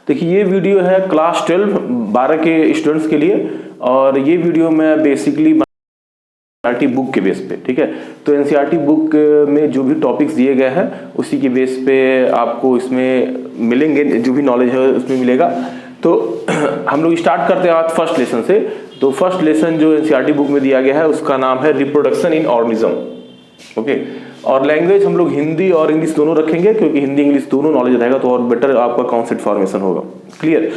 देखिए ये वीडियो है क्लास 12 के स्टूडेंट्स के लिए, और ये वीडियो मैं बेसिकली एनसीईआरटी बुक के बेस पे, ठीक है। तो एनसीईआरटी बुक में जो भी टॉपिक्स दिए गए हैं उसी के बेस पे आपको इसमें मिलेंगे, जो भी नॉलेज है उसमें मिलेगा। तो हम लोग स्टार्ट करते हैं आज फर्स्ट लेसन से। तो फर्स्ट लेसन जो एनसीईआरटी बुक में दिया गया है उसका नाम है रिप्रोडक्शन इन ऑर्गेनिज्म, ओके। और लैंग्वेज हम लोग हिंदी और इंग्लिश दोनों रखेंगे, क्योंकि हिंदी इंग्लिश दोनों नॉलेज रहेगा तो और बेटर आपका कॉन्सेप्ट फॉर्मेशन होगा, क्लियर।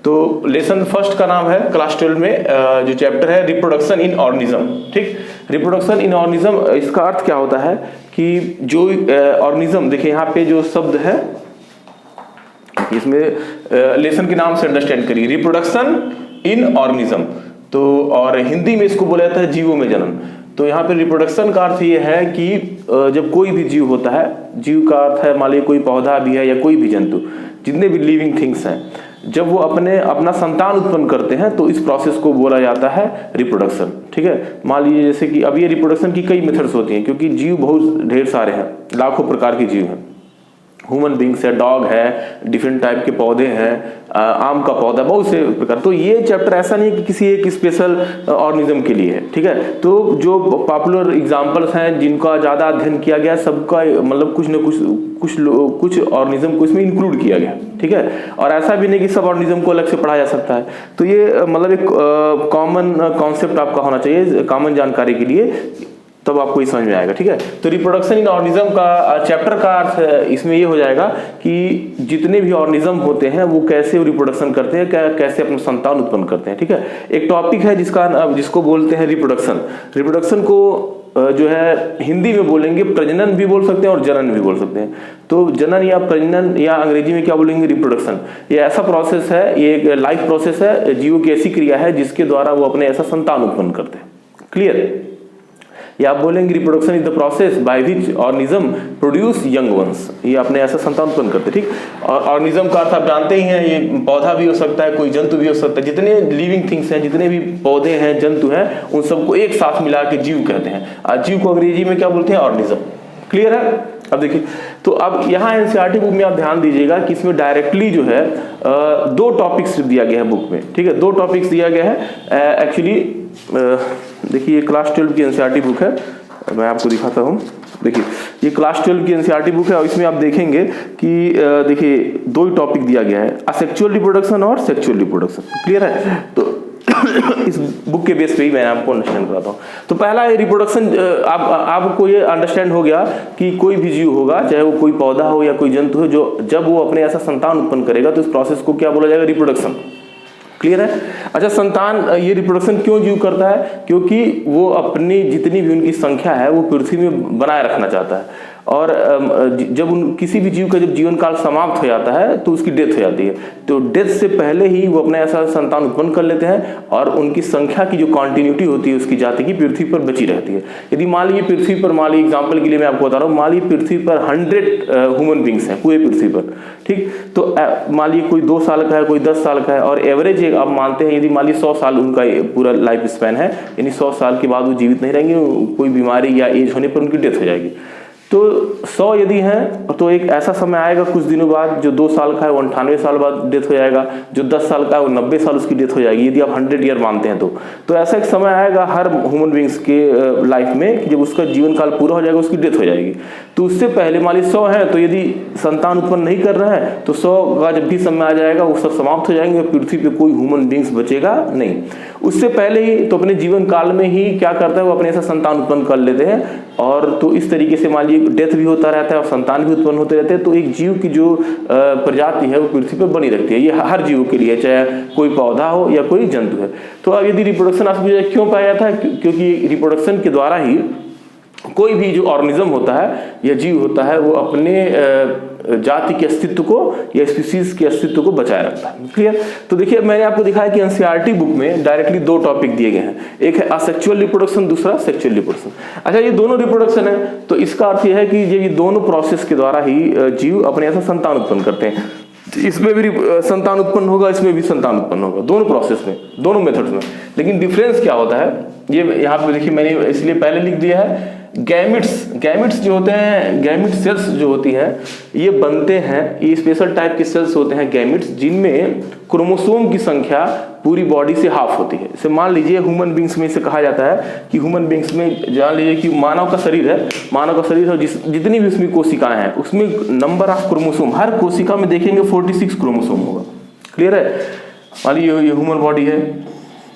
तो लेसन फर्स्ट का नाम है क्लास 12 में जो चैप्टर है रिप्रोडक्शन इन ऑर्गेनिज्म, ठीक। रिप्रोडक्शन इन ऑर्गेनिज्म, इसका अर्थ क्या होता है कि जो ऑर्गेनिज्म, देखिए यहाँ पे जो शब्द है इसमें लेसन के नाम से अंडरस्टैंड करिए, रिप्रोडक्शन इन ऑर्गेनिज्म। तो और हिंदी में इसको बोला जाता है जीवों में जन्म। तो यहाँ पे रिप्रोडक्शन का अर्थ ये है कि जब कोई भी जीव होता है, जीव का अर्थ है मान लीजिए कोई पौधा भी है या कोई भी जंतु, जितने भी लिविंग थिंग्स हैं, जब वो अपना संतान उत्पन्न करते हैं तो इस प्रोसेस को बोला जाता है रिप्रोडक्शन, ठीक है। मान लीजिए जैसे कि अब ये रिप्रोडक्शन की कई मेथड्स होती हैं, क्योंकि जीव बहुत ढेर सारे हैं, लाखों प्रकार के जीव हैं। ह्यूमन बींग्स है, डॉग है, डिफरेंट टाइप के पौधे हैं, आम का पौधा, बहुत से प्रकार। तो ये चैप्टर ऐसा नहीं है कि किसी एक स्पेशल ऑर्गेनिज्म के लिए है, ठीक है। तो जो पॉपुलर एग्जांपल्स हैं जिनका ज़्यादा अध्ययन किया गया, सबका मतलब कुछ न कुछ ऑर्गेनिज्म को इसमें इंक्लूड किया गया, ठीक है। और ऐसा भी नहीं कि सब ऑर्गेनिज्म को अलग से पढ़ा जा सकता है। तो ये मतलब एक कॉमन कॉन्सेप्ट आपका होना चाहिए, कॉमन जानकारी के लिए, तब आपको ये समझ में आएगा, ठीक है। तो रिप्रोडक्शन इन ऑर्गेनिज्म का चैप्टर का अर्थ इसमें ये हो जाएगा कि जितने भी ऑर्गेनिज्म होते हैं वो कैसे रिप्रोडक्शन करते हैं, कैसे अपना संतान उत्पन्न करते हैं, ठीक है। एक टॉपिक है जिसको बोलते हैं रिप्रोडक्शन। रिप्रोडक्शन को जो है हिंदी में बोलेंगे प्रजनन भी बोल सकते हैं और जनन भी बोल सकते हैं। तो जनन या प्रजनन, या अंग्रेजी में क्या बोलेंगे रिप्रोडक्शन, ये ऐसा प्रोसेस है, ये एक लाइफ प्रोसेस है, जीवों की ऐसी क्रिया है जिसके द्वारा वो अपने ऐसा संतान उत्पन्न करते हैं, क्लियर। या आप बोलेंगे reproduction is the process by which organism produce young once, ये अपने ऐसा संतान उत्पन्न करते, ठीक। और ऑर्गेनिज्म का अर्थ आप जानते ही हैं, ये पौधा भी हो सकता है, कोई जंतु भी हो सकता है। जितने लिविंग थिंग्स हैं, जितने भी पौधे हैं, जंतु हैं, उन सबको एक साथ मिला के जीव कहते हैं। जीव को अंग्रेजी में क्या बोलते हैं, ऑर्गेनिज्म, क्लियर है। अब देखिए, तो अब यहाँ एनसीईआरटी बुक में आप ध्यान दीजिएगा कि इसमें डायरेक्टली जो है 2 टॉपिक्स दिया गया है बुक में, ठीक है। 2 टॉपिक्स दिया गया है एक्चुअली। देखिए ये क्लास 12 की एनसीईआरटी बुक है, मैं आपको दिखाता हूँ। देखिए ये क्लास 12 की एनसीईआरटी बुक है और इसमें आप देखेंगे कि देखिए 2 ही टॉपिक दिया गया है, असेक्सुअल रिप्रोडक्शन और सेक्सुअल रिप्रोडक्शन, क्लियर है। तो इस बुक के बेस पे ही मैं आपको अंडरस्टैंड कराता हूँ। तो पहला रिप्रोडक्शन, आपको ये अंडरस्टैंड हो गया कि कोई भी जीव होगा, चाहे वो कोई पौधा हो या कोई जंतु हो, जो जब वो अपने ऐसा संतान उत्पन्न करेगा तो इस प्रोसेस को क्या बोला जाएगा, रिप्रोडक्शन, क्लियर है। अच्छा, संतान ये रिप्रोडक्शन क्यों जीव करता है, क्योंकि वो अपनी जितनी भी उनकी संख्या है वो पृथ्वी में बनाए रखना चाहता है। और जब किसी भी जीव का जब जीवन काल समाप्त हो जाता है तो उसकी डेथ हो जाती है। तो डेथ से पहले ही वो अपने ऐसा संतान उत्पन्न कर लेते हैं और उनकी संख्या की जो कॉन्टिन्यूटी होती है उसकी जाति की पृथ्वी पर बची रहती है। यदि मान लीजिए पृथ्वी पर, मान लीजिए एग्जाम्पल के लिए मैं आपको बता रहा हूँ, मान लीजिए पृथ्वी पर 100 ह्यूमन बींग्स हैं पूरे पृथ्वी पर, ठीक। तो मान लीजिए कोई 2 साल का है, कोई 10 साल का है, और एवरेज आप मानते हैं यदि मान लीजिए 100 साल उनका पूरा लाइफ स्पैन है, यानी 100 साल के बाद वो जीवित नहीं रहेंगे, कोई बीमारी या एज होने पर उनकी डेथ हो जाएगी। तो 100 यदि हैं तो एक ऐसा समय आएगा कुछ दिनों बाद, जो 2 साल का है वो 98 साल बाद डेथ हो जाएगा, जो 10 साल का है वो 90 साल उसकी डेथ हो जाएगी, यदि आप 100 ईयर मानते हैं तो ऐसा एक समय आएगा हर ह्यूमन बींग्स के लाइफ में कि जब उसका जीवन काल पूरा हो जाएगा उसकी डेथ हो जाएगी। तो उससे पहले मान लीजिए 100 है, तो यदि संतान उत्पन्न नहीं कर रहा है तो 100 का जब भी समय आ जाएगा वो सब समाप्त हो जाएंगे, पृथ्वी पे कोई ह्यूमन बींग्स बचेगा नहीं। उससे पहले ही तो अपने जीवन काल में ही क्या करता है, वो अपने ऐसा संतान उत्पन्न कर लेते हैं। और तो इस तरीके से मान लीजिए डेथ भी होता रहता है और संतान भी उत्पन्न होते रहते हैं। तो एक जीव की जो प्रजाति है वो पृथ्वी पर बनी रहती है। ये हर जीव के लिए, चाहे कोई पौधा हो या कोई जंतु है। तो अब यदि रिप्रोडक्शन आप क्यों पाया जाता है, क्योंकि रिप्रोडक्शन के द्वारा ही कोई भी जो ऑर्गेनिज्म होता है या जीव होता है वो अपने जाति के अस्तित्व को या स्पीसीज के अस्तित्व को बचाए रखता है, क्लियर। तो देखिए मैंने आपको दिखाया कि एनसीईआरटी बुक में डायरेक्टली 2 टॉपिक दिए गए हैं, एक है असेक्सुअल रिप्रोडक्शन, दूसरा सेक्सुअल रिप्रोडक्शन। अच्छा, ये दोनों रिप्रोडक्शन है तो इसका अर्थ यह है कि ये दोनों प्रोसेस के द्वारा ही जीव अपने ऐसा संतान उत्पन्न करते हैं। इसमें भी संतान उत्पन्न होगा, इसमें भी संतान उत्पन्न होगा, दोनों प्रोसेस में, दोनों मेथड्स में। लेकिन डिफरेंस क्या होता है, ये यहाँ पे देखिए मैंने इसलिए पहले लिख दिया है गैमिट्स जो होते हैं, गैमिट सेल्स जो होती हैं ये बनते हैं, ये स्पेशल टाइप के सेल्स होते हैं गैमिट्स, जिनमें क्रोमोसोम की संख्या पूरी बॉडी से हाफ होती है। जैसे मान लीजिए ह्यूमन बींग्स में से कहा जाता है कि ह्यूमन बींग्स में जान लीजिए कि मानव का शरीर है, मानव का शरीर है, जितनी भी उसमें कोशिकाएं हैं उसमें नंबर ऑफ क्रोमोसोम, हर कोशिका में देखेंगे 46 क्रोमोसोम होगा। क्लियर है? मान लीजिए ये ह्यूमन बॉडी है,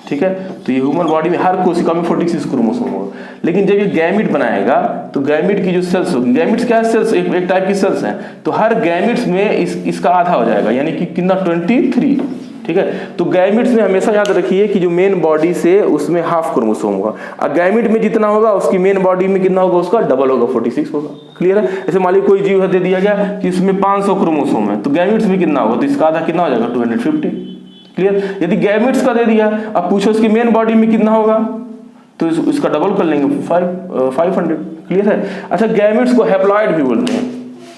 ठीक है, तो ये ह्यूमन बॉडी में हर कोशिका में 46 क्रोमोसोम होगा। लेकिन जब ये गैमिट बनाएगा तो गैमिट की जो सेल्स होगी, गैमिट्स क्या है, सेल्स एक टाइप की सेल्स हैं, तो हर गैमिट्स में इसका आधा हो जाएगा, यानी कि कितना 23। ठीक है, तो गैमिट्स में हमेशा याद रखिए कि जो मेन बॉडी से उसमें हाफ क्रोमोसोम होगा, और गैमिट में जितना होगा उसकी मेन बॉडी में कितना होगा, उसका डबल होगा, 46 होगा। क्लियर है? जैसे मान लीजिए कोई जीव है, दे दिया गया कि इसमें 500 क्रोमोसोम है, तो गैमिट्स में कितना होगा, तो इसका आधा कितना हो जाएगा, 250। क्लियर? यदि गैमिट्स का दे दिया, अब पूछो इसकी मेन बॉडी में कितना होगा, तो इसका डबल कर लेंगे, 500। क्लियर है? अच्छा, गैमिट्स को हैप्लॉइड भी बोलते हैं।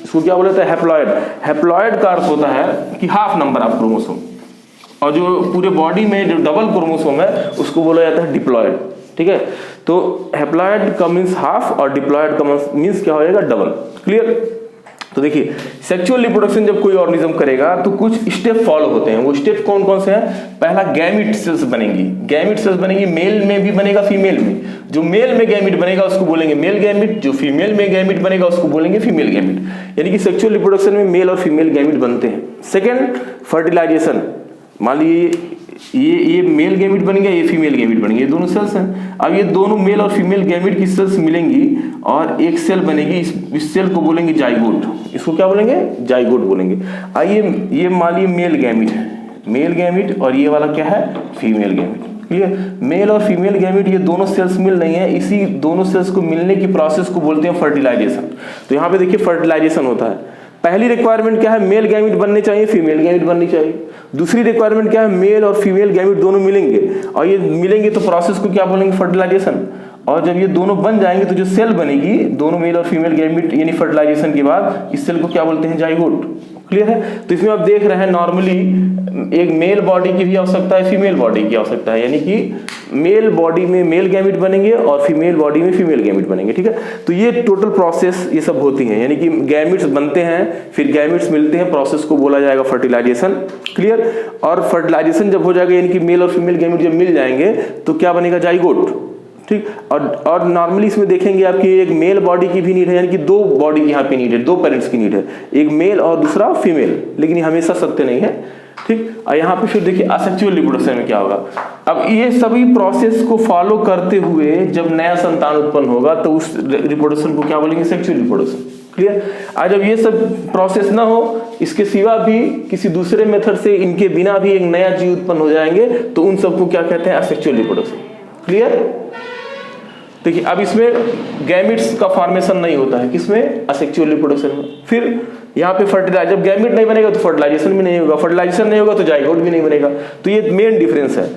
इसको क्या बोलते हैं, हैप्लॉइड। हैप्लॉइड का अर्थ होता है कि हाफ नंबर ऑफ क्रोमोसोम, और जो पूरे बॉडी में जो डबल क्रोमोसोम है उसको बोला जाता है डिप्लॉयड। ठीक है, तो हैप्लॉइड का मीन्स हाफ और डिप्लॉयड का मीन्स क्या हो जाएगा, डबल। क्लियर? तो देखिए, सेक्सुअल रिप्रोडक्शन जब कोई ऑर्गेनिज्म करेगा तो कुछ स्टेप फॉलो होते हैं। वो स्टेप कौन कौन से हैं? पहला, गैमिट सेल्स बनेंगी। गैमिट सेल्स बनेंगी, मेल में भी बनेगा, फीमेल में। जो मेल में गैमिट बनेगा उसको बोलेंगे मेल गैमिट, जो फीमेल में गैमिट बनेगा उसको बोलेंगे फीमेल गैमिट। यानी कि सेक्सुअल रिप्रोडक्शन में मेल और फीमेल गैमिट बनते हैं। Second, fertilization. मान लीजिए ये मेल गैमिट बनेंगे, ये फीमेल गैमिट बनेंगे, ये दोनों सेल्स हैं। अब ये दोनों मेल और फीमेल गैमिट की सेल्स मिलेंगी और एक सेल बनेगी, इस सेल को बोलेंगे जाइगोट। इसको क्या बोलेंगे, जाइगोट बोलेंगे। आइए, ये मान लीजिए मेल गैमिट है, मेल गैमिट, और ये वाला क्या है, फीमेल गैमिट। क्लियर? मेल और फीमेल गैमिट ये दोनों सेल्स मिल रही हैं, इसी दोनों सेल्स को मिलने की प्रोसेस को बोलते हैं फर्टिलाइजेशन। तो यहाँ पे देखिए फर्टिलाइजेशन होता है। पहली रिक्वायरमेंट क्या है, मेल गैमिट बनने चाहिए, फीमेल गैमिट बननी चाहिए। दूसरी रिक्वायरमेंट क्या है, मेल और फीमेल गैमिट दोनों मिलेंगे, और ये मिलेंगे तो प्रोसेस को क्या बोलेंगे, फर्टिलाइजेशन। और जब ये दोनों बन जाएंगे तो जो सेल बनेगी, दोनों मेल और फीमेल गैमिट यानी फर्टिलाइजेशन के बाद, इस सेल को क्या बोलते हैं, जाइगोट। क्लियर है? तो इसमें आप देख रहे हैं नॉर्मली एक मेल बॉडी की भी आवश्यकता है, फीमेल बॉडी की आवश्यकता है, यानी कि मेल बॉडी में मेल गैमिट बनेंगे और फीमेल बॉडी में फीमेल गैमिट बनेंगे। ठीक है, तो ये टोटल प्रोसेस ये सब होती है, यानी कि गैमिट्स बनते हैं, फिर गैमिट्स मिलते हैं, प्रोसेस को बोला जाएगा फर्टिलाइजेशन। क्लियर? और फर्टिलाइजेशन जब हो जाएगा, यानी कि मेल और फीमेल गैमिट जब मिल जाएंगे तो क्या बनेगा, जाइगोट। ठीक, और नॉर्मली इसमें देखेंगे आपकी एक मेल बॉडी की भी नीड है, यानी कि दो बॉडी यहाँ पे नीड है, दो पेरेंट्स की नीड है, एक मेल और दूसरा फीमेल, लेकिन ये हमेशा सत्य नहीं है। ठीक, और यहाँ पे फिर देखिए असेक्सुअल रिप्रोडक्शन में क्या होगा। अब ये सभी प्रोसेस को फॉलो करते हुए जब नया संतान उत्पन्न होगा तो उस रिप्रोडक्शन को क्या बोलेंगे, सेक्सुअल रिप्रोडक्शन। क्लियर? आज जब ये सब प्रोसेस ना हो, इसके सिवा भी किसी दूसरे मेथड से इनके बिना भी एक नया जीव उत्पन्न हो जाएंगे, तो उन सबको क्या कहते हैं, असेक्सुअल रिप्रोडक्शन। क्लियर? देखिए, अब इसमें गैमिट्स का फॉर्मेशन नहीं होता है, किसमें, असेक्सुअल रिप्रोडक्शन में। फिर यहाँ पे फर्टिलाइज, जब गैमिट नहीं बनेगा तो फर्टिलाइजेशन भी नहीं होगा, फर्टिलाइजेशन नहीं होगा तो जाइगोट भी नहीं बनेगा। तो ये मेन डिफरेंस है,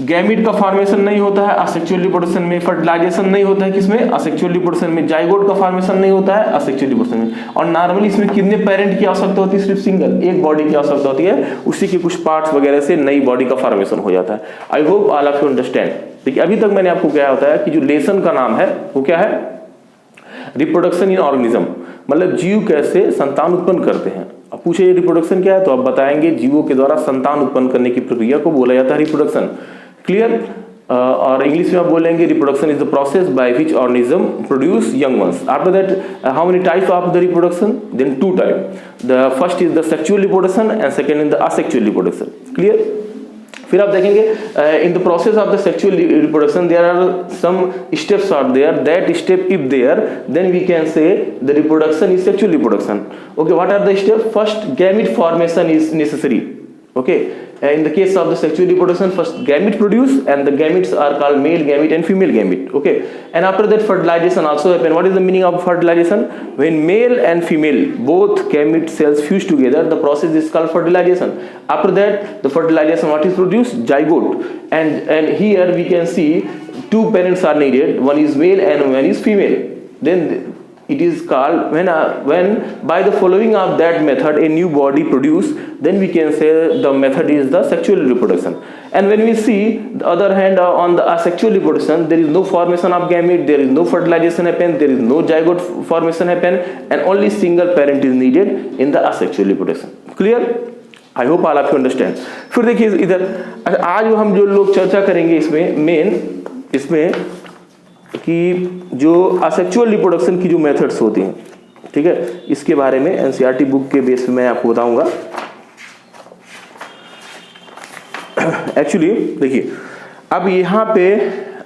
गैमिट का फॉर्मेशन नहीं होता है असेक्सुअल रिप्रोडक्शन में, फर्टिलाइजेशन नहीं होता है किसमें, असेक्सुअल रिप्रोडक्शन में, जाइगोट का फॉर्मेशन नहीं होता है असेक्सुअल रिप्रोडक्शन में। और नॉर्मली इसमें कितने पेरेंट की आवश्यकता होती है, सिर्फ सिंगल, एक बॉडी की आवश्यकता होती है, उसी के कुछ पार्ट्स वगैरह से नई बॉडी का फॉर्मेशन हो जाता है। I hope all of you understand. देखिए, अभी तक मैंने आपको क्या होता है कि जो लेसन का नाम है वो क्या है, रिप्रोडक्शन इन ऑर्गेनिज्म, मतलब जीव कैसे संतान उत्पन्न करते हैं। अब पूछे रिप्रोडक्शन क्या है, तो आप बताएंगे जीवों के द्वारा संतान उत्पन्न करने की प्रक्रिया को बोला जाता है रिप्रोडक्शन। क्लियर? और इंग्लिश में आप बोलेंगे reproduction is the process by which organism produce young ones. After that how many types of the reproduction, then two type, the first is the sexual reproduction and second is the asexual reproduction. Clear? फिर आप देखेंगे in the process of the sexual reproduction there are some steps are there, that step if there then we can say the reproduction is sexual reproduction. Okay, what are the step? First, gamete formation is necessary. Okay, in the case of the sexual reproduction, first gamete produce and the gametes are called male gamete and female gamete. Okay, and after that fertilization also happen. What is the meaning of fertilization? When male and female both gamete cells fuse together, the process is called fertilization. After that, the fertilization, what is produced? Zygote. And here we can see two parents are needed, one is male and one is female. Then it is called when by the following of that method a new body produced, then we can say the method is the sexual reproduction. And when we see the other hand on the asexual reproduction, there is no formation of gamete, there is no fertilization happen, there is no zygote formation happen, and only single parent is needed in the asexual reproduction. Clear? I hope all of you understand. फिर देखिए इधर आज हम जो लोग चर्चा करेंगे इसमें मेन इसमें कि जो असेक्सुअल रिप्रोडक्शन की जो मेथड्स होती हैं, ठीक है, इसके बारे में एनसीईआरटी बुक के बेस पे मैं आपको बताऊंगा। एक्चुअली देखिए अब यहाँ पे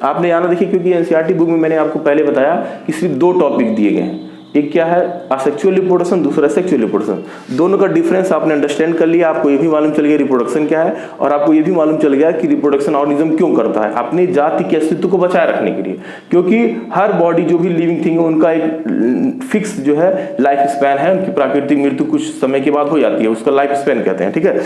आपने यहाँ देखिए, क्योंकि एनसीईआरटी बुक में मैंने आपको पहले बताया कि सिर्फ 2 टॉपिक दिए गए हैं, एक क्या है असेक्सुअल रिप्रोडक्शन, दूसरा सेक्सुअल रिप्रोडक्शन। दोनों का डिफरेंस आपने अंडरस्टैंड कर लिया, आपको ये भी मालूम चल गया रिप्रोडक्शन क्या है, और आपको ये भी मालूम चल गया कि रिप्रोडक्शन ऑर्गेनिज्म क्यों करता है, अपनी जाति के अस्तित्व को बचाए रखने के लिए। क्योंकि हर बॉडी जो भी लिविंग थिंग है उनका एक फिक्स जो है लाइफ स्पैन है, उनकी प्राकृतिक मृत्यु कुछ समय के बाद हो जाती है, उसका लाइफ स्पैन कहते हैं, ठीक है।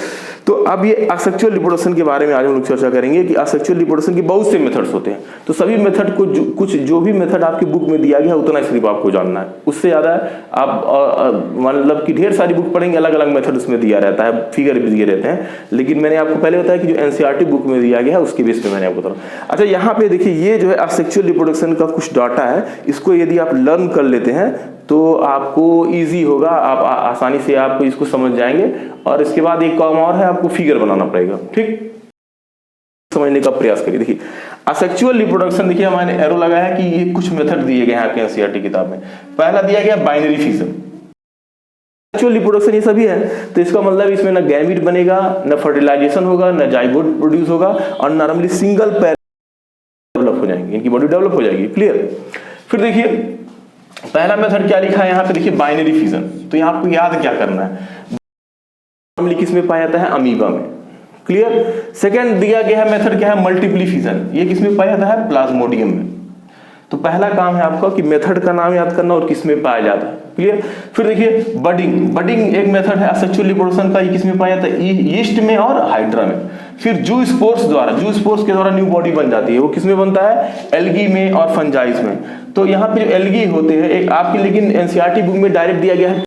तो अब ये असेक्सुअल रिप्रोडक्शन के बारे में आज हम लोग चर्चा करेंगे कि असेक्सुअल रिप्रोडक्शन के बहुत से मेथड्स होते हैं। तो सभी मेथड को कुछ जो भी मेथड आपकी बुक में दिया गया उतना सिर्फ आपको जानना है, उससे ज्यादा आप मतलब कि ढेर सारी बुक पढ़ेंगे, अलग अलग मेथड उसमें दिया रहता है, फिगर भी दिए रहते हैं, लेकिन मैंने आपको पहले बताया कि जो एनसीईआरटी बुक में दिया गया है उसके बेस पे मैंने आपको बताया। अच्छा यहाँ पे देखिए ये जो है असेक्सुअल रिप्रोडक्शन का कुछ डाटा है, इसको यदि आप लर्न कर लेते हैं तो आपको इजी होगा, आप आसानी से आप इसको समझ जाएंगे। और इसके बाद एक काम और है, आपको फिगर बनाना पड़ेगा, ठीक, समझने का प्रयास करिए। देखिए असेक्सुअल रिप्रोडक्शन, देखिए हमारे एरो लगा है कि ये कुछ मेथड दिए गए हैं आपके एनसीईआरटी किताब में। पहला दिया गया बाइनरी फिजन। असेक्सुअल रिप्रोडक्शन ये सभी है, तो इसका मतलब इसमें ना गैमीट बनेगा, ना फर्टिलाइजेशन होगा, ना जाइगोट प्रोड्यूस होगा, और नॉर्मली सिंगल पेयर डेवलप हो जाएंगे, इनकी बॉडी डेवलप हो जाएगी। क्लियर? फिर देखिए पहला मेथड क्या लिखा है यहाँ पे, देखिए बाइनरी फिजन। तो यहाँ आपको याद क्या करना है, नॉर्मली किसमें पाया जाता है, अमीबा में। क्लियर? सेकंड दिया गया है मेथड क्या है, मल्टीप्ली फिजन। ये किसमें पाया जाता है, प्लाज्मोडियम में। तो पहला काम है आपका कि मेथड का नाम याद करना और किसमें पाया जाता है। क्लियर? फिर देखिए बडिंग, बडिंग एक मेथड है असेक्सुअल रिप्रोडक्शन का, ये किसमें पाया जाता है, यीस्ट में और हाइड्रा में। फिर जू स्पोर्स द्वारा, जू स्पोर्स के द्वारा न्यू बॉडी बन जाती है, वो किसमें बनता है, एल्गी में और फंजाइज में। तो यहाँ पे जो एल्गी होते हैं एक आपकी, लेकिन एनसीईआरटी बुक में डायरेक्ट दिया गया है,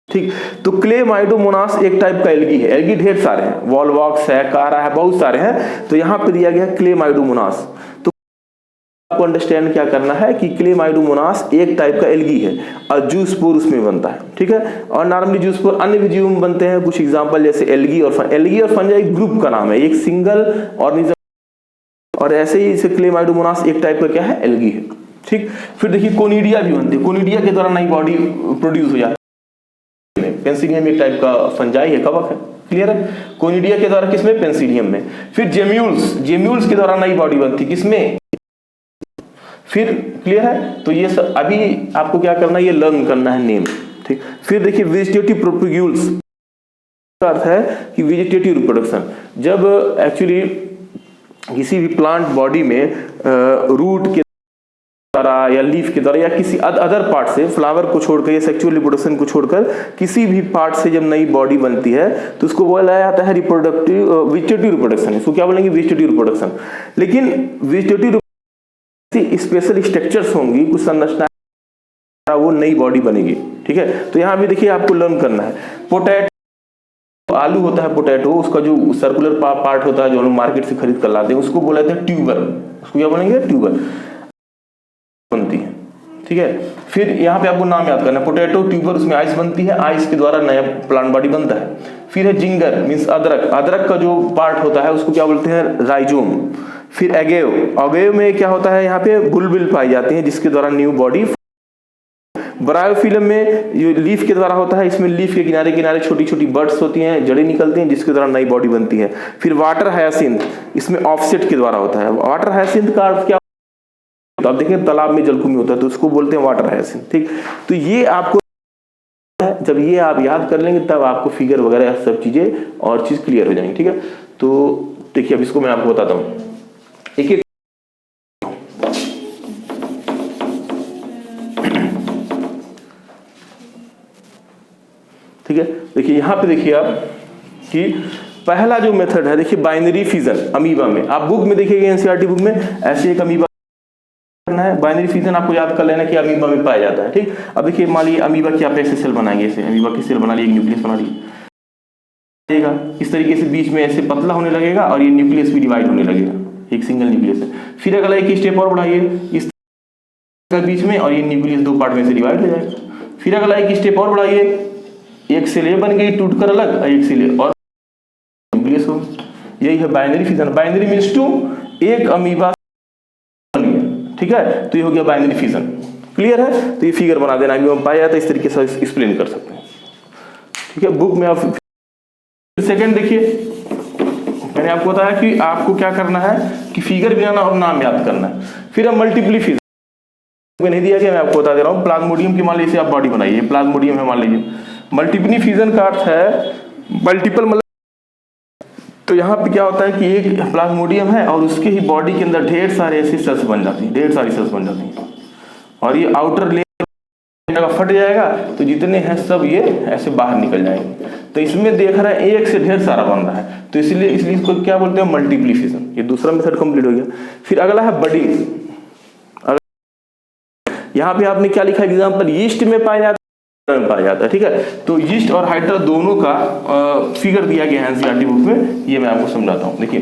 ठीक। तो क्लेमाइडोमोनास एक टाइप का एल्गी है, एल्गी ढेर सारे हैं, वॉलवॉक्स है, कारा है, बहुत सारे हैं। तो यहाँ पे दिया गया है क्लेमाइडोमोनास। तो आपको अंडरस्टैंड क्या करना है कि क्लेमाइडोमोनास एक टाइप का एल्गी है और जूस्पोर उसमें बनता है, ठीक है। और नॉर्मली जूस्पोर अन्य भी जीव में बनते हैं, कुछ एग्जांपल जैसे एल्गी और फंजाई एक ग्रुप का नाम है, एक सिंगल ऑर्गेनिज्म, और ऐसे ही इसे क्लेमाइडोमोनास एक टाइप का क्या है, एल्गी है, ठीक। फिर देखिए कोनिडिया भी बनती है, कोनिडिया के द्वारा नई बॉडी प्रोड्यूस हो जाती है। पेंसिलियम एक टाइप का फंजाई है, कवक है। क्लियर है? कोनिडिया के द्वारा किसमें, पेंसिलियम में। फिर जेम्यूल्स, जेम्यूल्स के द्वारा नई बॉडी बनती है, किसमें, फिर क्लियर है। तो ये सब अभी आपको क्या करना है, ये लर्न करना है नेम, ठीक। फिर देखिए वेजिटेटिव प्रोपेग्यूल्स का अर्थ है कि वेजिटेटिव रिप्रोडक्शन, जब एक्चुअली किसी भी प्लांट बॉडी में रूट के द्वारा या लीफ के द्वारा या किसी अदर पार्ट से, फ्लावर को छोड़कर या सेक्सुअल रिप्रोडक्शन को छोड़कर किसी भी पार्ट से जब नई बॉडी बनती है तो उसको बोला जाता है रिप्रोडक्टिव वेजिटेटिव रिप्रोडक्शन। इसको क्या बोलेंगे, वेजिटेटिव रिप्रोडक्शन। लेकिन वेजिटेटिव स्पेशल स्ट्रक्चर्स होंगी, कुछ संरचना, वो नई बॉडी बनेगी, ठीक है। तो यहाँ भी देखिए आपको लर्न करना है। पोटैटो, आलू होता है पोटैटो, उसका जो सर्कुलर पार्ट होता है जो हम मार्केट से खरीद कर लाते हैं उसको बोला जाता है ट्यूबर। उसको क्या बोलेंगे, ट्यूबर बनती है, ठीक है। फिर यहाँ पे आपको नाम याद करना है, पोटैटो ट्यूबर, उसमें आइस बनती है, आइस के द्वारा नया प्लांट बॉडी बनता है। फिर है जिंगर मींस अदरक, अदरक का जो पार्ट होता है उसको क्या बोलते हैं, राइजोम। फिर एगेव, एगेव में क्या होता है, यहाँ पे बुलबुल पाई जाती है जिसके द्वारा न्यू बॉडी। ब्रायोफिलम में जो लीफ के द्वारा होता है, इसमें लीफ के किनारे किनारे छोटी छोटी बर्ड्स होती हैं, जड़ें निकलती हैं जिसके द्वारा नई बॉडी बनती है। फिर वाटर हायासिंथ, इसमें ऑफसेट के द्वारा होता है। वाटर हायासिंथ का अर्थ क्या, तो आप देखें तालाब में जलकुंभी होता है तो उसको बोलते हैं वाटर हायासिंथ, ठीक। तो ये आपको, जब ये आप याद कर लेंगे तब आपको फिगर वगैरह सब चीजें और चीज क्लियर हो जाएंगी, ठीक है। तो देखिए अब इसको मैं आपको बताता हूँ एक एक, ठीक है। देखिए यहाँ पे देखिए आप कि पहला जो मेथड है, देखिए बाइनरी फिजन अमीबा में। आप बुक में देखिएगा एनसीईआरटी बुक में ऐसे एक अमीबा करना है, बाइनरी फिजन आपको याद कर लेना कि अमीबा में पाया जाता है। ठीक, अब देखिए मान लीजिए अमीबा की आप ऐसे सेल बनाएंगे, ऐसे अमीबा की सेल बना ली, एक न्यूक्लियस बना लिया, इस तरीके से बीच में ऐसे पतला होने लगेगा और ये न्यूक्लियस भी डिवाइड होने लगेगा, एक सिंगल न्यूक्लियस है। फिर अगला एक स्टेप और बढ़ाइए इस बीच में, और ये न्यूक्लियस दो पार्ट में से डिवाइड हो जाएगा। फिर अगला एक स्टेप और बढ़ाइए, एक सेल बन गई टूटकर अलग, एक सेल और न्यूक्लियस हो। यही है binary fission. Binary means two, एक अमीबा, ठीक है, तो ये हो गया बाइनरी फिजन। क्लियर है? तो ये फिगर बना देना, अमीबा में पाया जाता है, इस तरीके से एक्सप्लेन कर सकते हैं। ठीक है, बुक में आप सेकंड देखिए, मैंने आपको बताया कि आपको क्या करना है कि फिगर बनाना और नाम याद करना है। फिर अब मल्टीप्ली फिजन में नहीं दिया गया, मैं आपको बता दे रहा हूँ। प्लाज्मोडियम की मान लीजिए आप बॉडी बनाइए, प्लाज्मोडियम है मान लीजिए। मल्टीप्ली फिजन का अर्थ है मल्टीपल, मतलब तो यहाँ पे क्या होता है कि एक प्लाज्मोडियम है और उसके ही बॉडी के अंदर ढेर सारे ऐसी सेल्स बन जाती हैं, ढेर सारी सेल्स बन जाती हैं, और ये आउटर लेयर का फट जाएगा तो जितने हैं सब ये ऐसे बाहर निकल जाएंगे। तो इसमें देख रहा है एक से ढेर सारा बन रहा है, तो इसलिए इसको क्या बोलते हैं, मल्टीप्ली फिजन। ये दूसरा मेथड कंप्लीट हो गया। फिर अगला है बडिंग। यहाँ पे आपने क्या लिखा एग्जाम्पल, यीस्ट में पाया जाता है। ठीक है, तो यीस्ट और हाइड्रा दोनों का फिगर दिया गया है एनसीईआरटी बुक में, ये मैं आपको समझाता हूँ। देखिए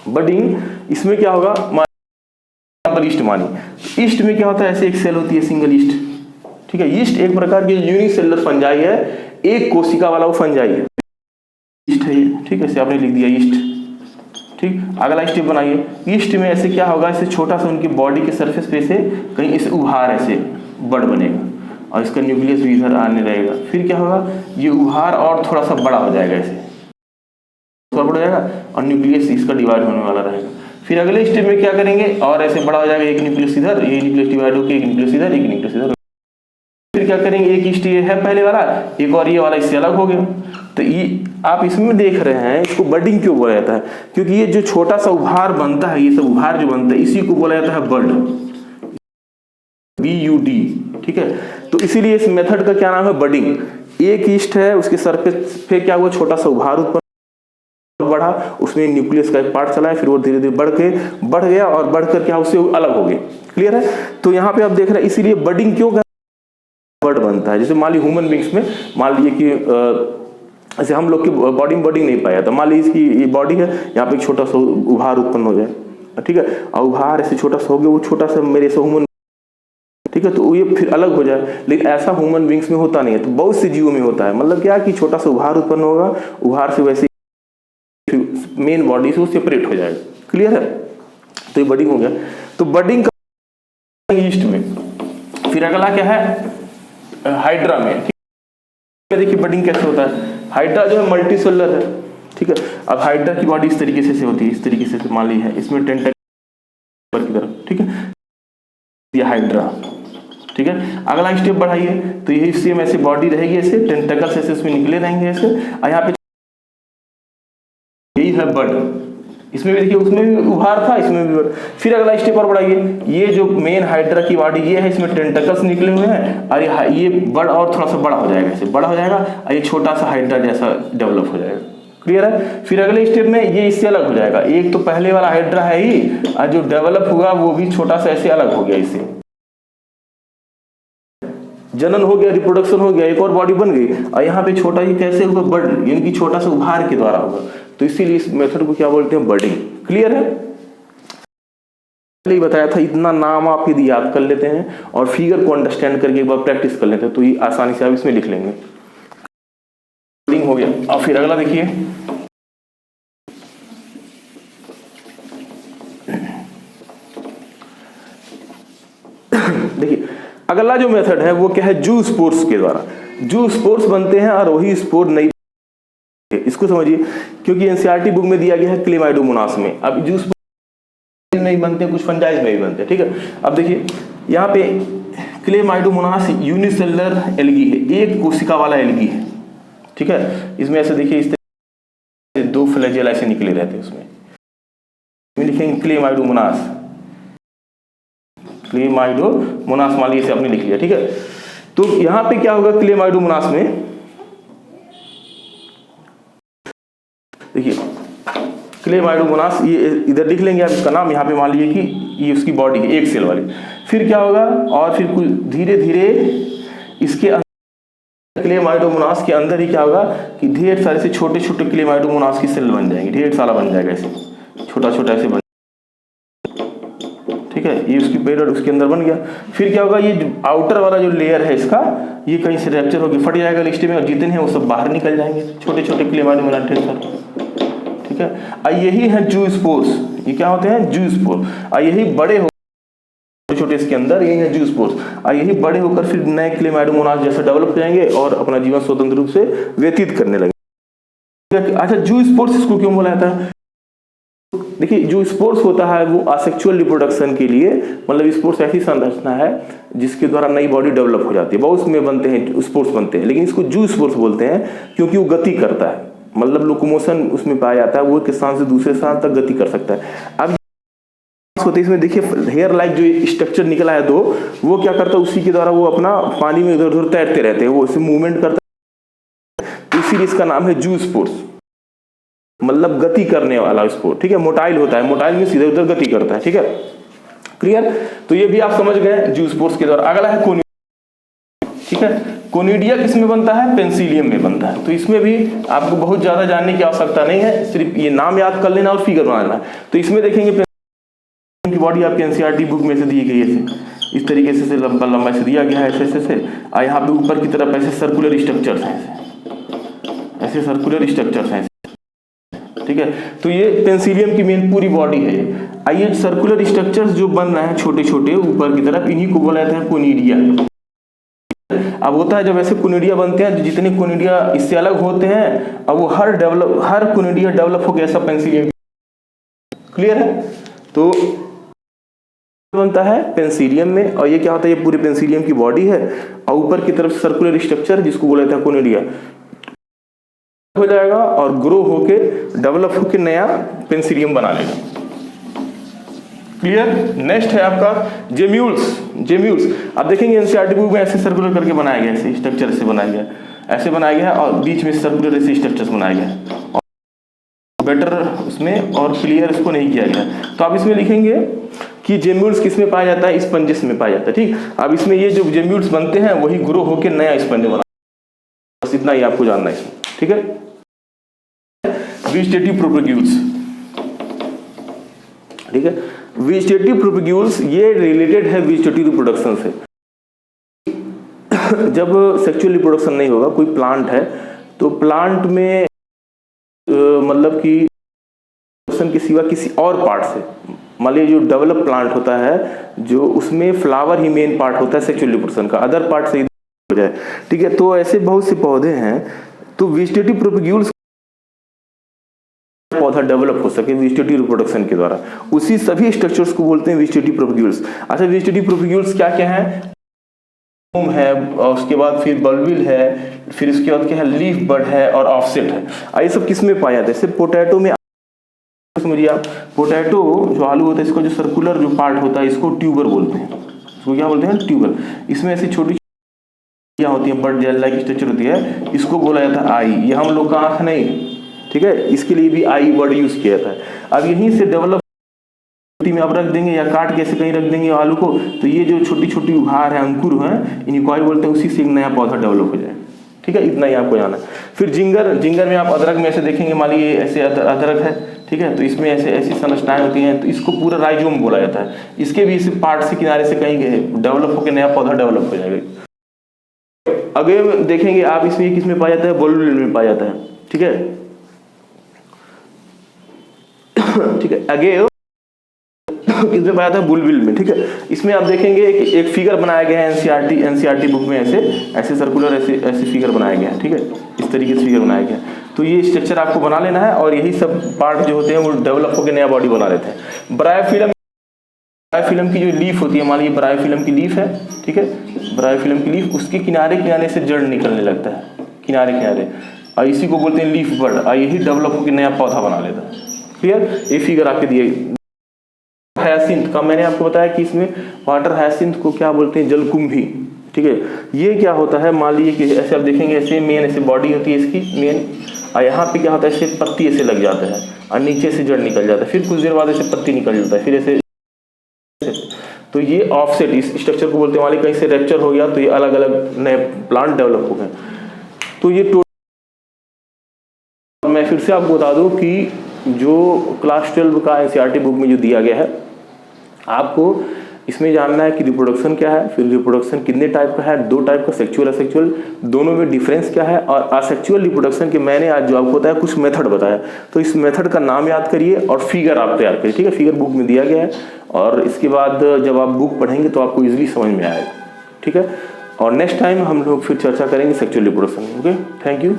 बडिंग, इसमें क्या होगा, पर ईस्ट मानी, ईस्ट में क्या होता है, ऐसे एक सेल होती है सिंगल ईस्ट। ठीक है, ईस्ट एक प्रकार की यूनिसेलुलर फंजाई है, एक कोशिका वाला वो फंजाई है, ईस्ट है ये। ठीक है, इसे आपने लिख दिया ईस्ट। ठीक, अगला स्टेप बनाइए। ईस्ट में ऐसे क्या होगा, ऐसे छोटा सा उनकी बॉडी के सरफेस पे से कहीं इसे उभार ऐसे बड़ बनेगा और इसका न्यूक्लियस भी इधर आने रहेगा। फिर क्या होगा, ये उभार और थोड़ा सा बड़ा हो जाएगा, ऐसे थोड़ा बड़ा हो जाएगा और न्यूक्लियस इसका डिवाइड होने वाला रहेगा। फिर अगले स्टेप में क्या करेंगे, और ऐसे बड़ा हो जाएगा, एक न्यूक्लियस इधर, ये न्यूक्लियस डिवाइड होकर एक न्यूक्लियस इधर, एक न्यूक्लियस इधर। फिर क्या करेंगे, एक ईस्ट ये है पहले वाला, एक और ये वाला इससे अलग हो गया। तो ये आप इसमें देख रहे हैं, इसको बडिंग क्यों बोला जाता है, क्योंकि ये जो छोटा सा उभार बनता है, ये सब उभार जो बनता है, इसी को बोला जाता है बड, BUD। ठीक है, तो इसीलिए इस मेथड का क्या नाम है, बडिंग। एक ईस्ट है, उसके सरफेस पे क्या हुआ, छोटा सा उभार उत्पन्न बढ़ा, उसमें न्यूक्लियस का एक पार्ट चला है, फिर वो धीरे धीरे बढ़ गया और बढ़कर क्या उससे अलग हो गए। क्लियर है? तो यहाँ पे आप देख रहे हैं, इसीलिए बडिंग क्यों बड बनता है। जैसे मान लीजिए ह्यूमन बींग्स में, मान लीजिए कि ऐसे हम लोग की बॉडी में बडिंग नहीं पाया था, मान लीजिए इसकी ये बॉडी है, यहाँ पे एक छोटा सा उभार उत्पन्न हो जाए, ठीक है, और उभार ऐसे छोटा सा हो गया, वो छोटा सा मेरे से ह्यूमन, ठीक है, तो ये फिर अलग हो जाए। लेकिन ऐसा ह्यूमन बींग्स में होता नहीं है, तो बहुत से जीवों में होता है। मतलब क्या कि छोटा सा उभार उत्पन्न होगा, उभार से वैसे मेन बॉडी से वो सेपरेट हो जाएगा। क्लियर है? तो ये बडिंग हो गया। तो बडिंग का ईस्ट में। फिर अगला क्या है, हाइड्रा में। देखिए बडिंग कैसे होता है, हाइड्रा जो है मल्टी सेलुलर है। ठीक है, अब हाइड्रा की बॉडी इस तरीके से होती है, इस तरीके से मान ली है, इसमें टेंटेकल की तरफ। ठीक है, ये हाइड्रा। ठीक है, अगला स्टेप बढ़ाइए, तो यही सेम ऐसे बॉडी रहेगी, ऐसे टेंटेकल से इसमें निकले रहेंगे ऐसे, और यहाँ पे यही है बड। इसमें भी देखिए, उसमें भी उभार था, इसमें भी। फिर अगला स्टेप और बढ़ाइए, ये जो मेन हाइड्रा की बॉडी ये है, इसमें टेंटेकल्स निकले हुए हैं, और ये बड़ और थोड़ा सा बड़ा हो जाएगा, ऐसे बड़ा हो जाएगा, और ये छोटा सा हाइड्रा जैसा डेवलप हो जाएगा। क्लियर है? फिर अगले स्टेप में ये इससे अलग हो जाएगा, एक तो पहले वाला हाइड्रा है ही, और जो डेवलप हुआ वो भी छोटा सा ऐसे अलग हो गया, इससे जनन हो गया, रिप्रोडक्शन हो गया, एक और बॉडी बन गई, और यहाँ पे छोटा ही कैसे होगा, बड, यानी कि छोटा सा उभार के द्वारा होगा। तो इसीलिए इस मेथड को क्या बोलते हैं, बडिंग। क्लियर है? पहले ही बताया था, इतना नाम आप यदि याद कर लेते हैं और फिगर को अंडरस्टैंड करके एक बार प्रैक्टिस कर लेते हैं, तो ये आसानी से आप इसमें लिख लेंगे। बडिंग हो गया। और फिर अगला देखिए, देखिए अगला जो मेथड है वो क्या है, जू स्पोर्स के द्वारा। जू स्पोर्स बनते हैं और वही स्पोर नहीं, इसको समझिए, क्योंकि एनसीईआरटी बुक में दिया गया है क्लेमाइडोमोनास में। अब जू स्पोर नहीं बनते, कुछ फंजाइज में भी बनते हैं। ठीक है, अब देखिए यहाँ पे क्लेमाइडोमोनास यूनिसेलुलर एल्गी है, एक कोशिका वाला एल्गी है। ठीक है, इसमें ऐसे देखिए, इस तरह से दो फ्लैजेला ऐसे निकले रहते हैं, उसमें लिखेंगे क्लेमाइडोमोनास, क्लेमाइडोमोनास मान लीजिए आपने लिख लिया। ठीक है, तो यहां पे क्या होगा, क्लेमाइडोमोनास में देखिए क्लेमाइडोमोनास, ये इधर लिख लेंगे आप इसका नाम। यहाँ पे मान लीजिए कि ये उसकी बॉडी है एक सेल वाली। फिर क्या होगा, और फिर कुछ धीरे धीरे इसके क्लेमाइडोमोनास के अंदर ही क्या होगा कि ढेर सारे से छोटे छोटे क्लेमाइडोमोनास की सेल बन जाएंगे, ढेर सारा बन जाएगा ऐसे छोटा छोटा ऐसे बन, ठीक है। ये उसकी पेरियड उसके अंदर बन गया। फिर क्या होगा, ये आउटर वाला जो लेयर है इसका, ये कहीं से रैप्चर होकर फट जाएगा लिस्ट में, और जितने हैं वो सब बाहर निकल जाएंगे, छोटे छोटे क्लेमाइडोमोनास ढेर सारे, ठीक है। यही है जूस्पोर्स, ये क्या होते हैं जूस्पोर। यही बड़े हो छोटे इसके अंदर, यही है जूस्पोर्स, और यही बड़े होकर फिर नए क्लेमाइडोमोनास जैसे डेवलप हो जाएंगे और अपना जीवन स्वतंत्र रूप से व्यतीत करने लगेंगे। अच्छा, जूस्पोर्स इसको क्यों बोला जाता है? देखिए, जो स्पोर्स होता है वो असेक्सुअल रिप्रोडक्शन के लिए, मतलब स्पोर्स ऐसी संरचना है जिसके द्वारा नई बॉडी डेवलप हो जाती है, बहुत उसमें बनते हैं स्पोर्स बनते हैं, लेकिन इसको जू स्पोर्स बोलते हैं क्योंकि वो गति करता है, मतलब लोकोमोशन उसमें पाया जाता है, वो एक स्थान से दूसरे स्थान तक गति कर सकता है। अब होते इसमें देखिए हेयर लाइक जो स्ट्रक्चर निकला है, तो वो क्या करता है, उसी के द्वारा वो अपना पानी में इधर उधर तैरते रहते हैं, वो उसे मूवमेंट करता है, इसीलिए इसका नाम है जू स्पोर्स, मतलब गति करने वाला स्पोर्स, ठीक है। मोटाइल होता है, मोटाइल में सीधे उधर गति करता है, ठीक है, क्लियर। तो ये भी आप समझ गए जू स्पोर्स के द्वारा। अगला है कोनिडिया, ठीक है। कोनिडिया किसमें बनता है? पेंसिलियम में बनता है। तो इसमें भी आपको बहुत ज्यादा जानने की आवश्यकता नहीं है, सिर्फ ये नाम याद कर लेना और फिगर बनाना। तो इसमें देखेंगे की बॉडी आपके एनसीईआरटी बुक में से दी गई है, इस तरीके से लंबा लंबा से दिया गया है, ऐसे ऐसे और यहाँ पे ऊपर की तरफ ऐसे सर्कुलर स्ट्रक्चर्स हैं, ऐसे सर्कुलर स्ट्रक्चर्स हैं, ठीक है। तो ये पेंसिलियम की मेन पूरी बॉडी है। ये सर्कुलर स्ट्रक्चर्स जो बन रहे हैं छोटे छोटे ऊपर की तरफ, इन्हीं को बोला जाता है कोनिडिया। अब होता है जब ऐसे कोनिडिया बनते हैं, जितने कोनिडिया इससे अलग होते हैं, अब वो हर कोनिडिया डेवलप हो गया ऐसा पेंसिलियम, क्लियर है। तो बनता है पेंसिलियम में, और ये क्या होता है, ये पूरे पेंसिलियम की बॉडी है, और ऊपर की तरफ सर्कुलर स्ट्रक्चर जिसको बोला जाता है कोनिडिया हो जाएगा, और ग्रो होके डेवलप होके नया पेंसिलियम बना लेगा, क्लियर। नेक्स्ट है आपका जेम्यूल्स। जेम्यूल्स आप देखेंगे एनसीईआरटी बुक में ऐसे सर्कुलर करके बनाया गया, ऐसे स्ट्रक्चर से बनाया गया, ऐसे बनाया गया, और बीच में सर्कुलर ऐसे स्ट्रक्चर्स बनाया गया, और बेटर उसमें और क्लियर इसको नहीं किया गया। तो आप इसमें लिखेंगे कि जेम्यूल्स किसमें पाया जाता है? स्पंजेस में पाया जाता है, ठीक। अब इसमें ये जो जेम्यूल्स बनते हैं वही ग्रो होकर नया स्पंज बना, बस इतना ही आपको जानना है इसमें, ठीक है। वेजिटेटिव प्रोपेग्यूल्स, ठीक है। वेजिटेटिव प्रोपेग्यूल्स ये रिलेटेड है वेजिटेटिव रिप्रोडक्शन से। जब सेक्सुअल रिप्रोडक्शन नहीं होगा, कोई प्लांट है, तो प्लांट में मतलब कि के सिवा किसी और पार्ट से, मान लीजिए जो डेवलप प्लांट होता है, जो उसमें फ्लावर ही मेन पार्ट होता है सेक्सुअल रिप्रोडक्शन का, अदर पार्ट से हो जाए, ठीक है। तो ऐसे बहुत से पौधे हैं, तो वेजिटेटिव प्रोपेग्यूल्स पौधा डेवलप हो सके वेजिटेटिव रिप्रोडक्शन के द्वारा, उसी सभी स्ट्रक्चर्स को बोलते हैं वेजिटेटिव प्रोपेग्यूल्स। अच्छा, वेजिटेटिव प्रोपेग्यूल्स क्या क्या है? है, और उसके बाद फिर बल्बिल है, फिर उसके बाद क्या है, लीफ बड है, और ऑफसेट है। ये सब किस में पाया जाता है? जैसे पोटैटो में, समझिए आप, पोटैटो जो आलू होता है, इसका जो सर्कुलर जो पार्ट होता है, इसको ट्यूबर बोलते हैं। इसको क्या बोलते हैं? ट्यूबर। इसमें ऐसी छोटी क्या होती है, बड जेल लाइक स्ट्रक्चर होती है, इसको बोला जाता है आई। ये हम लोग का आंख नहीं, ठीक है, इसके लिए भी आई वर्ड यूज किया जाता है। अब यहीं से डेवलप में आप रख देंगे या काट के ऐसे कहीं रख देंगे आलू को, तो ये जो छोटी छोटी उभार है, अंकुर है, इन्हीं को आई बोलते हैं, उसी से एक नया पौधा डेवलप हो जाए, ठीक है। इतना ही आपको जाना है। फिर जिंगर में आप अदरक में ऐसे देखेंगे, मान लीजिए ऐसे अदरक है, ठीक है, तो इसमें ऐसे ऐसी संरचनाएं होती हैं, तो इसको पूरा राइजोम बोला जाता है। इसके भी इस पार्ट से किनारे से कहीं डेवलप होकर नया पौधा डेवलप हो जाएगा। अगे देखेंगे आप, इसमें किसमें पाया जाता है? बल्बिल में पाया जाता है, ठीक है, ठीक है। अगे किसमें पाया था? बुलबिल में, ठीक है। इसमें आप देखेंगे एक फिगर बनाया गया है एनसीईआरटी बुक में, ऐसे सर्कुलर ऐसे फिगर बनाया गया है, ठीक है, इस तरीके से फिगर बनाया गया। तो ये स्ट्रक्चर आपको बना लेना है, और यही सब पार्ट जो होते हैं वो डेवलप होकर नया बॉडी बना लेते हैं। ब्रायोफिलम की जो लीफ होती है, मान लीजिए ब्रायोफिलम की लीफ है, ठीक है, ब्रायोफिलम की लीफ, उसके किनारे किनारे से जड़ निकलने लगता है, किनारे किनारे, और इसी को बोलते हैं लीफ बड, और यही डेवलप होकर नया पौधा बना लेता है, क्लियर। ये फिगर आपके दिए। हायासिंथ का मैंने आपको बताया कि इसमें वाटर हायासिंथ को क्या बोलते हैं? जलकुंभी, ठीक है। ये क्या होता है, मान लीजिए कि ऐसे आप देखेंगे, ऐसे मेन ऐसे बॉडी होती है इसकी मेन, और यहाँ पे क्या होता है, ऐसे पत्ती ऐसे लग जाता है, और नीचे से जड़ निकल जाता है, फिर कुछ देर बाद ऐसे पत्ती निकल जाता है, फिर ऐसे तो ये ऑफसेट, इस स्ट्रक्चर को बोलते हैं, वाले कहीं से रैप्चर हो गया तो ये अलग अलग नए प्लांट डेवलप हो गए। तो ये मैं फिर से आपको बता दूं कि जो क्लास 12 का एनसीईआरटी बुक में जो दिया गया है, आपको इसमें जानना है कि रिप्रोडक्शन क्या है, फिर रिप्रोडक्शन कितने टाइप का है, 2 टाइप का, सेक्सुअल असेक्सुअल, दोनों में डिफरेंस क्या है, और असेक्सुअल रिप्रोडक्शन के मैंने आज जो आपको बताया कुछ मेथड बताया, तो इस मेथड का नाम याद करिए और फिगर आप तैयार करिए, ठीक है। फिगर बुक में दिया गया है और इसके बाद जब आप बुक पढ़ेंगे तो आपको ईजिली समझ में आएगा, ठीक है। और नेक्स्ट टाइम हम लोग फिर चर्चा करेंगे sexual reproduction. Okay, thank you.